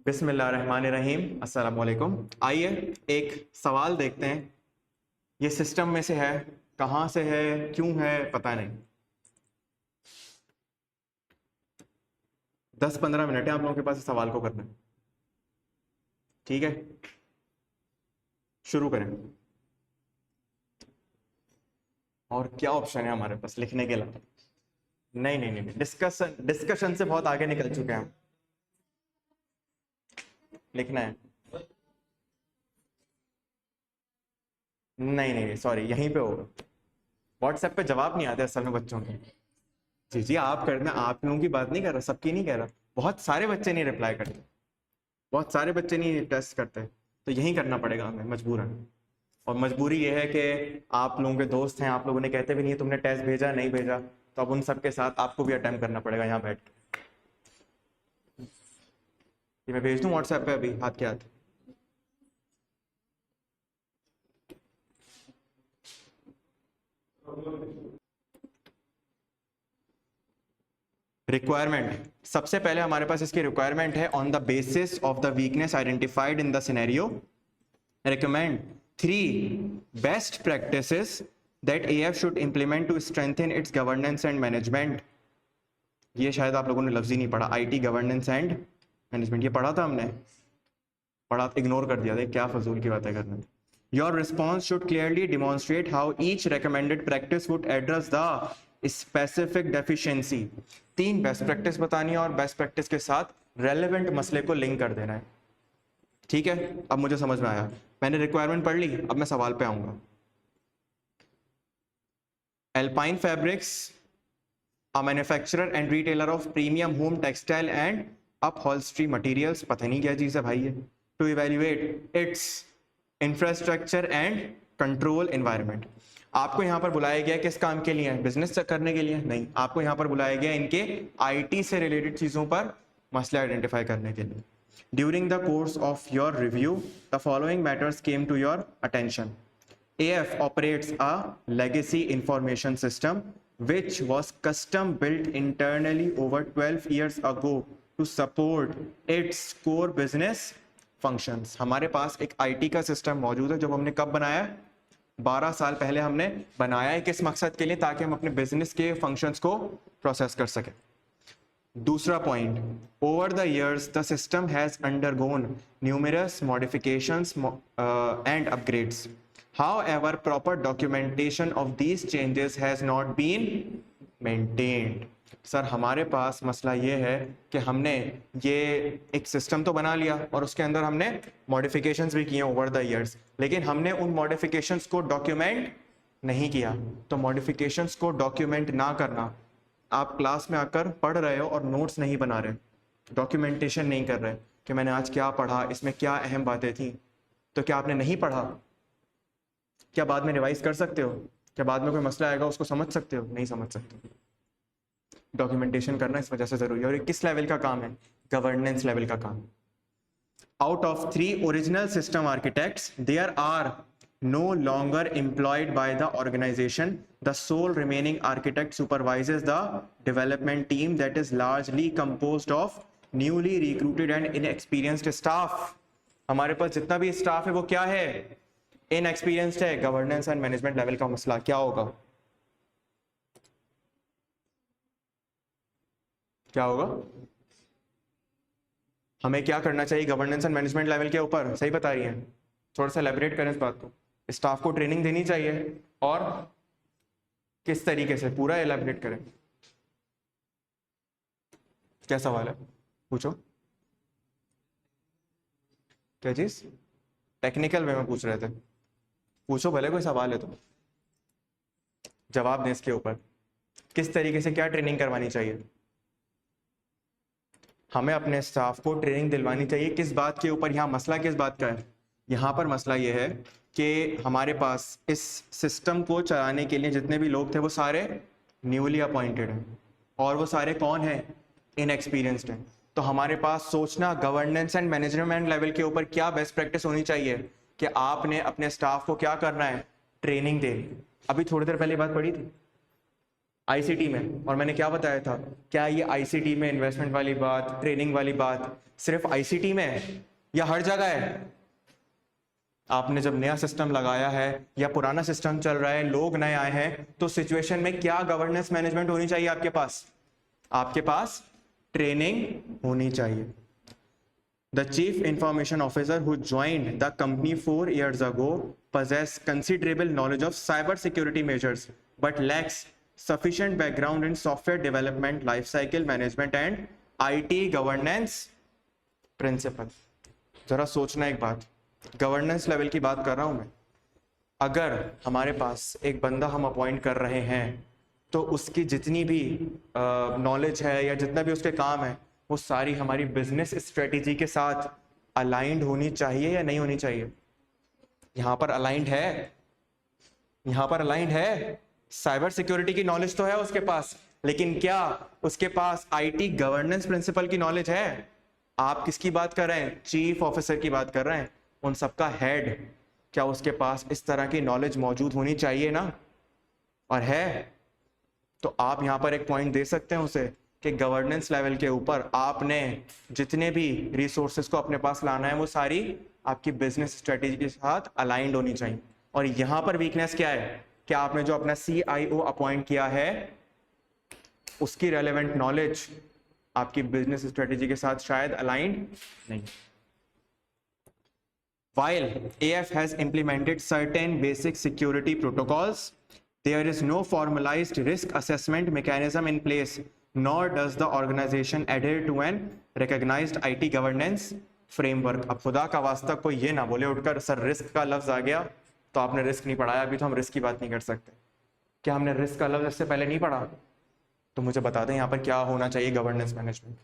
बिस्मिल्लाहिर्रहमानिर्रहीम। अस्सलाम वालेकुम। आइए एक सवाल देखते हैं। ये सिस्टम में से है, कहाँ से है, क्यों है, पता नहीं। 10-15 मिनट है आप लोगों के पास इस सवाल को करना है। ठीक है, शुरू करें। और क्या ऑप्शन है हमारे पास लिखने के लिए? नहीं नहीं नहीं, डिस्कशन डिस्कशन से बहुत आगे निकल चुके हैं हम। लिखना है। नहीं नहीं सॉरी, यहीं पे होगा। व्हाट्सएप पे जवाब नहीं आते असल में बच्चों के। जी जी, आप करना, आप लोगों की बात नहीं कर रहा, सबकी नहीं कह रहा। बहुत सारे बच्चे नहीं रिप्लाई करते, बहुत सारे बच्चे नहीं टेस्ट करते, तो यही करना पड़ेगा हमें मजबूरन। और मजबूरी ये है कि आप लोगों के दोस्त हैं, आप लोगों ने कहते भी नहीं तुमने टेस्ट भेजा नहीं भेजा, तो अब उन सब के साथ आपको भी अटेम्प्ट करना पड़ेगा यहाँ बैठ के। ये मैं भेज दूँ व्हाट्सएप पे अभी हाथ के हाथ? रिक्वायरमेंट, सबसे पहले हमारे पास इसकी रिक्वायरमेंट है। On the basis of the weakness identified in the scenario, recommend 3 best practices that AF should implement to strengthen its governance and management। ये शायद आप लोगों ने लफ्ज ही नहीं पढ़ा, IT गवर्नेंस एंड मैनेजमेंट। ये पढ़ा था हमने, पढ़ा, इग्नोर कर दिया था, क्या फजूल की बातें करना। Your response should clearly demonstrate how each recommended practice would address the specific deficiency। 3 best practice बतानी है और बेस्ट प्रैक्टिस के साथ रेलेवेंट मसले को लिंक कर देना है। ठीक है, अब मुझे समझ में आया। मैंने रिक्वायरमेंट पढ़ ली, अब मैं सवाल पे आऊंगा। Alpine Fabrics, a manufacturer and retailer of premium home textile and upholstery materials, पता नहीं क्या चीज है भाई ये। To evaluate its infrastructure and control environment. आपको यहाँ पर बुलाया गया किस काम के लिए? बिजनेस करने के लिए नहीं, आपको यहाँ पर बुलाया गया इनके IT से रिलेटेड चीजों पर मसले आइडेंटिफाई करने के लिए। During the course of your review, the following matters came to your attention. AF operates a legacy information system which was custom built internally over 12 years ago to support its core business functions। हमारे पास एक IT का system मौजूद है जो हमने कब बनाया? 12 साल पहले हमने बनाया है। किस मकसद के लिए? ताकि हम अपने बिजनेस के फंक्शंस को प्रोसेस कर सकें। दूसरा point, over the years the system has undergone numerous modifications and upgrades. However proper documentation of these changes has not been maintained. Sir हमारे पास मसला ये है कि हमने ये एक सिस्टम तो बना लिया और उसके अंदर हमने मॉडिफिकेशंस भी किए ओवर द इयर्स, लेकिन हमने उन मॉडिफिकेशंस को डॉक्यूमेंट नहीं किया। तो मॉडिफिकेशंस को डॉक्यूमेंट ना करना, आप क्लास में आकर पढ़ रहे हो और नोट्स नहीं बना रहे, डॉक्यूमेंटेशन नहीं कर रहे कि मैंने आज क्या पढ़ा, इसमें क्या अहम बातें थी, तो क्या आपने नहीं पढ़ा? क्या बाद में रिवाइज कर सकते हो? क्या बाद में कोई मसला आएगा उसको समझ सकते हो? नहीं समझ सकते। डॉक्यूमेंटेशन करना इस वजह से जरूरी है। और ये किस लेवल का काम है? गवर्नेंस लेवल का काम। Out of 3 original system architects, there are no longer employed by the organization. The sole remaining architect supervises the development team that is largely composed of newly recruited and inexperienced staff। हमारे पास जितना भी staff है वो क्या है? Inexperienced है। Governance and management level का मसला क्या होगा? क्या होगा? हमें क्या करना चाहिए गवर्नेंस एंड मैनेजमेंट लेवल के ऊपर? सही बता रही है, थोड़ा सा एलैबोरेट करें इस बात को। स्टाफ को ट्रेनिंग देनी चाहिए और किस तरीके से, पूरा एलैबोरेट करें। क्या सवाल है, पूछो। क्या चीज? टेक्निकल वे में पूछ रहे थे? पूछो भले, कोई सवाल है तो जवाब दें इसके ऊपर। किस तरीके से क्या ट्रेनिंग करवानी चाहिए? हमें अपने स्टाफ को ट्रेनिंग दिलवानी चाहिए किस बात के ऊपर? यहाँ मसला किस बात का है? यहाँ पर मसला ये है कि हमारे पास इस सिस्टम को चलाने के लिए जितने भी लोग थे वो सारे न्यूली अपॉइंटेड हैं, और वो सारे कौन हैं? इनएक्सपीरियंस्ड हैं। तो हमारे पास सोचना गवर्नेंस एंड मैनेजमेंट लेवल के ऊपर क्या बेस्ट प्रैक्टिस होनी चाहिए कि आपने अपने स्टाफ को क्या करना है? ट्रेनिंग देनी। अभी थोड़ी देर पहले बात पढ़ी थी, आईसीटी में। और मैंने क्या बताया था, क्या ये आईसीटी में इन्वेस्टमेंट वाली बात, ट्रेनिंग वाली बात सिर्फ आईसीटी में है या हर जगह है? आपने जब नया सिस्टम लगाया है या पुराना सिस्टम चल रहा है, लोग नए आए हैं, तो सिचुएशन में क्या गवर्नेंस मैनेजमेंट होनी चाहिए आपके पास? आपके पास ट्रेनिंग होनी चाहिए। The chief information officer who joined the company 4 years ago possesses considerable knowledge of cyber security measures but lacks sufficient background in software development, lifecycle management and IT governance principle। जरा सोचना एक बात, governance level की बात कर रहा हूं मैं। अगर हमारे पास एक बंदा हम अपॉइंट कर रहे हैं तो उसकी जितनी भी नॉलेज है या जितना भी उसके काम है वो सारी हमारी बिजनेस स्ट्रेटेजी के साथ अलाइंड होनी चाहिए या नहीं होनी चाहिए? यहां पर अलाइंड है, यहां पर अलाइंड है। साइबर सिक्योरिटी की नॉलेज तो है उसके पास, लेकिन क्या उसके पास आईटी गवर्नेंस प्रिंसिपल की नॉलेज है? आप किसकी बात कर रहे हैं? चीफ ऑफिसर की बात कर रहे हैं, उन सबका हेड। क्या उसके पास इस तरह की नॉलेज मौजूद होनी चाहिए ना? और है तो आप यहां पर एक पॉइंट दे सकते हैं उसे कि गवर्नेंस लेवल के ऊपर आपने जितने भी रिसोर्सेज को अपने पास लाना है वो सारी आपकी बिजनेस स्ट्रेटेजी के साथ अलाइंड होनी चाहिए। और यहां पर वीकनेस क्या है कि आपने जो अपना CIO अपॉइंट किया है उसकी रेलेवेंट नॉलेज आपकी बिजनेस स्ट्रेटेजी के साथ शायद अलाइंड नहीं। While AF has implemented certain basic security protocols, there is no formalized risk assessment mechanism in place, nor does the organization adhere to an recognized IT governance framework। अब खुदा का वास्ता कोई ये ना बोले उठकर सर रिस्क का लफ्ज आ गया तो आपने रिस्क नहीं पढ़ाया, अभी तो हम रिस्क की बात नहीं कर सकते। क्या हमने रिस्क का लफ्ज इससे पहले नहीं पढ़ा? तो मुझे बता दें यहाँ पर क्या होना चाहिए गवर्नेंस मैनेजमेंट,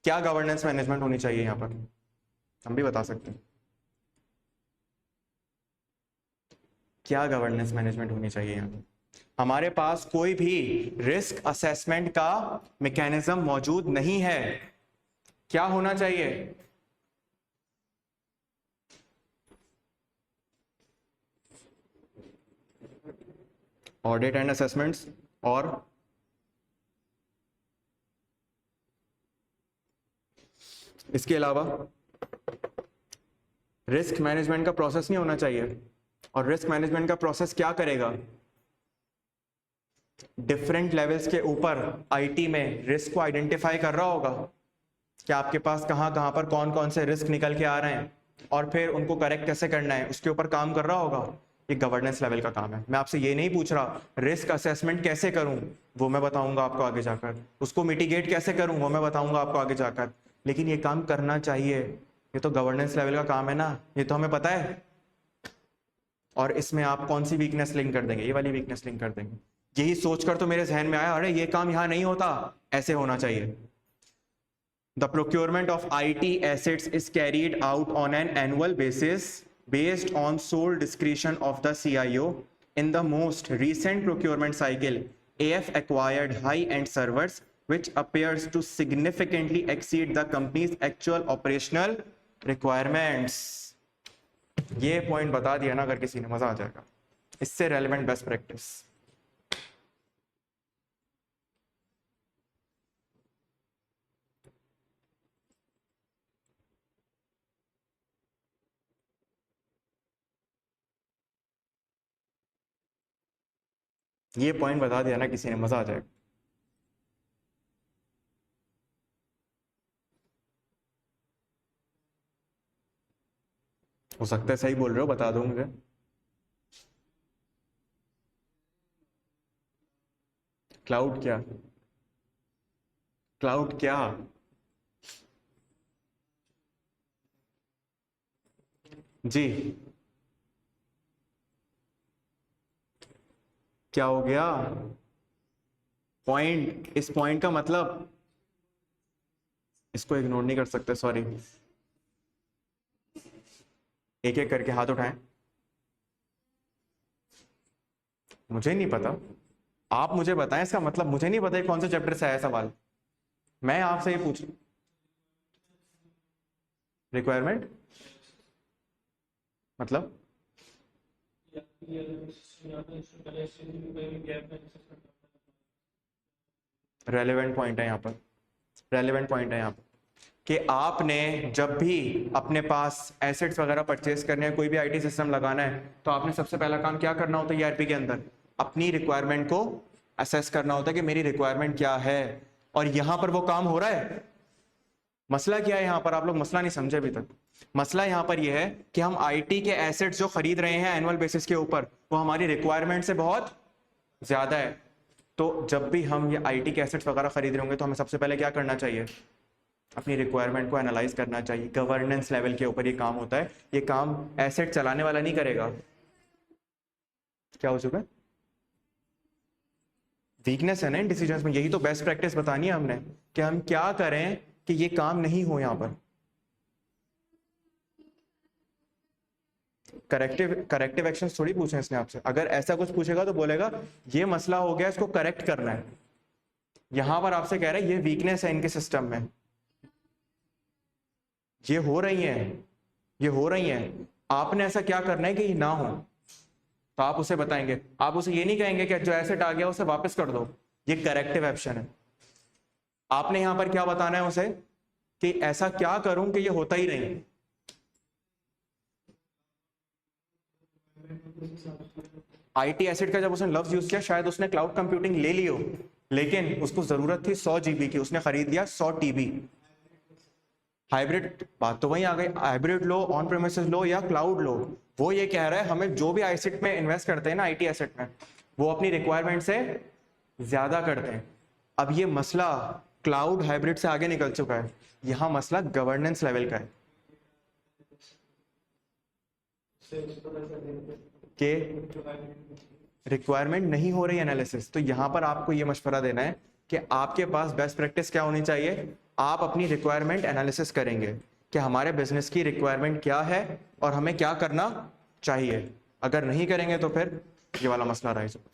क्या गवर्नेंस मैनेजमेंट होनी चाहिए यहाँ पर? हम भी बता सकते हैं क्या गवर्नेंस मैनेजमेंट होनी चाहिए यहाँ पर। हमारे पास कोई भी रिस्क असेसमेंट का मैकेनिज्म मौजूद नहीं है। क्या होना चाहिए? ऑडिट एंड असेसमेंट्स और इसके अलावा रिस्क मैनेजमेंट का प्रोसेस नहीं होना चाहिए। और रिस्क मैनेजमेंट का प्रोसेस क्या करेगा? डिफरेंट लेवल्स के ऊपर आईटी में रिस्क को आइडेंटिफाई कर रहा होगा कि आपके पास कहां कहां पर कौन कौन से रिस्क निकल के आ रहे हैं और फिर उनको करेक्ट कैसे करना है उसके ऊपर काम कर रहा होगा। ये गवर्नेंस लेवल का काम है। मैं आपसे ये नहीं पूछ रहा रिस्क असेसमेंट कैसे करूं, वो मैं बताऊंगा आपको आगे जाकर। उसको मिटिगेट कैसे करूं, वो मैं बताऊंगा आपको आगे जाकर। लेकिन ये काम करना चाहिए, ये तो गवर्नेंस लेवल का काम है ना, ये तो हमें पता है। और इसमें आप कौन सी वीकनेस लिंक कर देंगे? ये वाली वीकनेस लिंक कर देंगे। यही सोचकर तो मेरे जहन में आया, अरे ये काम यहां नहीं होता, ऐसे होना चाहिए। The procurement of IT assets is carried out on an annual basis based on sole discretion of the CIO. In the most recent procurement cycle, AF acquired high-end servers, which appears to significantly exceed the company's actual operational requirements। ये point बता दिया ना अगर किसी ने, मजा आ जाएगा। इससे रेलेवेंट बेस्ट प्रैक्टिस। ये पॉइंट बता दिया ना किसी ने, मजा आ जाएगा। हो सकता है सही बोल रहे हो, बता दो मुझे। क्लाउड क्या? क्लाउड क्या? जी क्या हो गया? पॉइंट, इस पॉइंट का मतलब इसको इग्नोर नहीं कर सकते, सॉरी। एक एक करके हाथ उठाएं। मुझे नहीं पता, आप मुझे बताएं इसका मतलब। मुझे नहीं पता कौन से चैप्टर से आया सवाल, मैं आपसे ये पूछ। रिक्वायरमेंट मतलब रेलेवेंट पॉइंट है यहाँ पर, रेलेवेंट पॉइंट है यहाँ पर कि आपने जब भी अपने पास एसेट्स वगैरह परचेज करने हैं, कोई भी आईटी सिस्टम लगाना है, तो आपने सबसे पहला काम क्या करना होता है ईआरपी के अंदर? अपनी रिक्वायरमेंट को असेस करना होता है कि मेरी रिक्वायरमेंट क्या है, और यहां पर वो काम हो रहा है। मसला क्या है यहाँ पर? आप लोग मसला नहीं समझे अभी तक। मसला यहाँ पर यह है कि हम आईटी के एसेट्स जो खरीद रहे हैं एनुअल बेसिस के ऊपर, वो हमारी रिक्वायरमेंट से बहुत ज्यादा है। तो जब भी हम ये आईटी के एसेट्स वगैरह खरीद रहे होंगे, तो हमें सबसे पहले क्या करना चाहिए? अपनी रिक्वायरमेंट को एनालाइज करना चाहिए। गवर्नेंस लेवल के ऊपर ये काम होता है। ये काम एसेट चलाने वाला नहीं करेगा। क्या हो चुका है? वीकनेस है ना इन डिसीजंस में। यही तो बेस्ट प्रैक्टिस बतानी है हमने कि हम क्या करें कि ये काम नहीं हो। यहां पर करेक्टिव एक्शंस थोड़ी पूछे इसने आपसे। अगर ऐसा कुछ पूछेगा तो बोलेगा ये मसला हो गया, इसको करेक्ट करना है। यहां पर आपसे कह रहा है ये वीकनेस है इनके सिस्टम में, ये हो रही है, ये हो रही है, आपने ऐसा क्या करना है कि ये ना हो। तो आप उसे बताएंगे, आप उसे ये नहीं कहेंगे कि जो एसेट आ गया उसे वापस कर दो। ये करेक्टिव एक्शन है। आपने यहां पर क्या बताना है उसे कि ऐसा क्या करूं कि ये होता ही नहीं। आईटी एसेट का जब उसने लफ्ज यूज किया, शायद उसने क्लाउड कंप्यूटिंग ले लियो, लेकिन उसको जरूरत थी 100 जीबी की, उसने खरीद लिया 100 टीबी। हाइब्रिड बात तो वही आ गई। हाइब्रिड लो, ऑन प्रेमिसेस लो या क्लाउड लो, वो ये कह रहा है हमें जो भी एसेट में इन्वेस्ट करते हैं ना, आईटी एसेट में, वो अपनी रिक्वायरमेंट से ज्यादा करते हैं। अब ये मसला क्लाउड हाइब्रिड से आगे निकल चुका है। यहां मसला गवर्नेंस लेवल का है कि रिक्वायरमेंट नहीं हो रही एनालिसिस। तो यहां पर आपको ये मशवरा देना है कि आपके पास बेस्ट प्रैक्टिस क्या होनी चाहिए। आप अपनी रिक्वायरमेंट एनालिसिस करेंगे कि हमारे बिजनेस की रिक्वायरमेंट क्या है और हमें क्या करना चाहिए। अगर नहीं करेंगे तो फिर ये वाला मसला राइज होगा।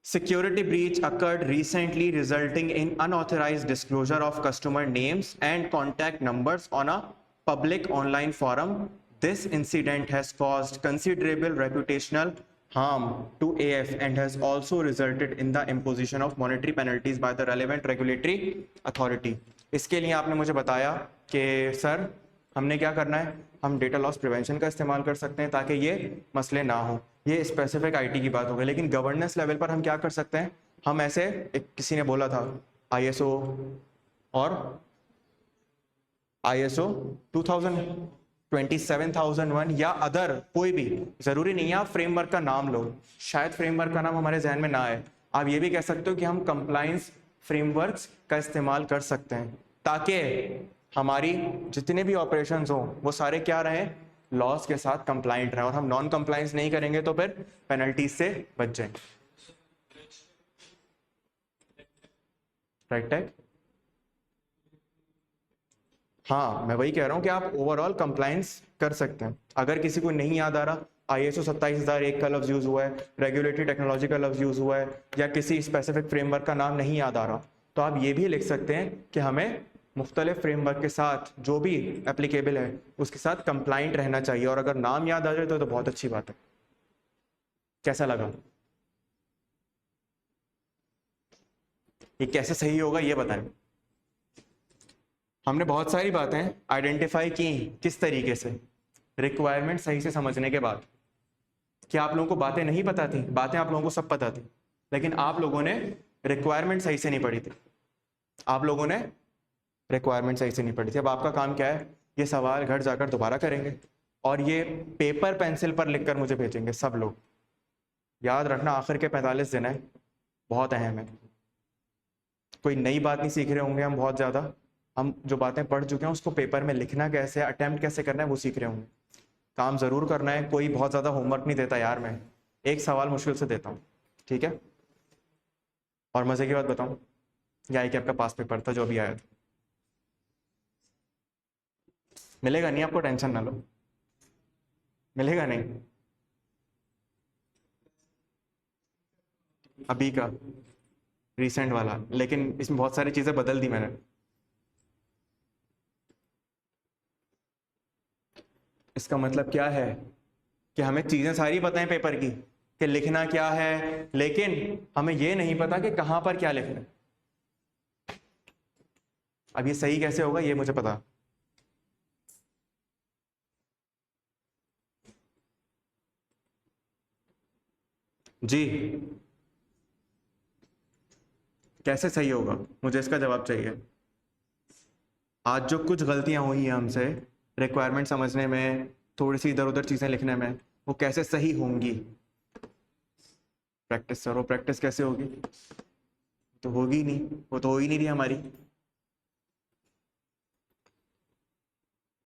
Security breach occurred recently, resulting in unauthorized disclosure of customer names and contact numbers on a public online forum. This incident has caused considerable reputational harm to AF and has also resulted in the imposition of monetary penalties by the relevant regulatory authority. इसके लिए आपने मुझे बताया कि sir हमने क्या करना है, हम डेटा लॉस प्रिवेंशन का इस्तेमाल कर सकते हैं ताकि ये मसले ना हो। ये स्पेसिफिक आईटी की बात हो गई, लेकिन गवर्नेंस लेवल पर हम क्या कर सकते हैं? हम ऐसे किसी ने बोला था आईएसओ और आईएसओ 27001 या अदर कोई भी, जरूरी नहीं है आप फ्रेमवर्क का नाम लो, शायद फ्रेमवर्क का नाम हमारे जहन में ना आए। आप ये भी कह सकते हो कि हम कंप्लायंस फ्रेमवर्क्स का इस्तेमाल कर सकते हैं ताकि हमारी जितने भी ऑपरेशंस हो वो सारे क्या रहें? लॉस के साथ कंप्लाइंट रहे। और हम नॉन कंप्लायंस नहीं करेंगे तो फिर पेनल्टीज से बच जाएंगे। Right tag? हाँ, मैं वही कह रहा हूं कि आप ओवरऑल कंप्लायंस कर सकते हैं। अगर किसी को नहीं याद आ रहा आईएसओ 27001 का लफ्ज यूज हुआ है, रेगुलेटरी टेक्नोलॉजी का लफ्ज यूज हुआ है, या किसी स्पेसिफिक फ्रेमवर्क का नाम नहीं याद आ रहा, तो आप ये भी लिख सकते हैं कि हमें मुख्तलिफ फ्रेमवर्क के साथ जो भी एप्लीकेबल है उसके साथ कंप्लाइंट रहना चाहिए। और अगर नाम याद आ जाए तो बहुत अच्छी बात है। कैसा लगा? ये कैसे सही होगा ये बताएं। हमने बहुत सारी बातें आइडेंटिफाई की, किस तरीके से? रिक्वायरमेंट सही से समझने के बाद। क्या आप लोगों को बातें नहीं पता थी? बातें आप लोगों को सब पता थी, लेकिन आप लोगों ने रिक्वायरमेंट सही से नहीं पढ़ी थी। आप लोगों ने रिक्वायरमेंट सही से नहीं पढ़ी थी। अब आपका काम क्या है? ये सवाल घर जाकर दोबारा करेंगे और ये पेपर पेंसिल पर लिखकर मुझे भेजेंगे सब लोग। याद रखना आखिर के 45 दिन है, बहुत अहम है। कोई नई बात नहीं सीख रहे होंगे हम बहुत ज़्यादा। हम जो बातें पढ़ चुके हैं उसको पेपर में लिखना कैसे, अटेम्प्ट कैसे करना है वो सीख रहे होंगे। काम ज़रूर करना है। कोई बहुत ज़्यादा होमवर्क नहीं देता यार, मैं एक सवाल मुश्किल से देता हूँ, ठीक है? और मज़े की बात बताऊँ, या कि आपका पास पेपर था जो अभी आया था, मिलेगा नहीं आपको, टेंशन ना लो, मिलेगा नहीं। अभी का रिसेंट वाला, लेकिन इसमें बहुत सारी चीज़ें बदल दी मैंने। इसका मतलब क्या है कि हमें चीजें सारी पता है पेपर की कि लिखना क्या है, लेकिन हमें ये नहीं पता कि कहां पर क्या लिखना है। अब ये सही कैसे होगा ये मुझे पता। जी कैसे सही होगा, मुझे इसका जवाब चाहिए। आज जो कुछ गलतियां हुई हैं हमसे रिक्वायरमेंट समझने में, थोड़ी सी इधर उधर चीजें लिखने में, वो कैसे सही होंगी? प्रैक्टिस करो। प्रैक्टिस कैसे होगी? तो होगी नहीं, वो तो हो ही नहीं रही हमारी।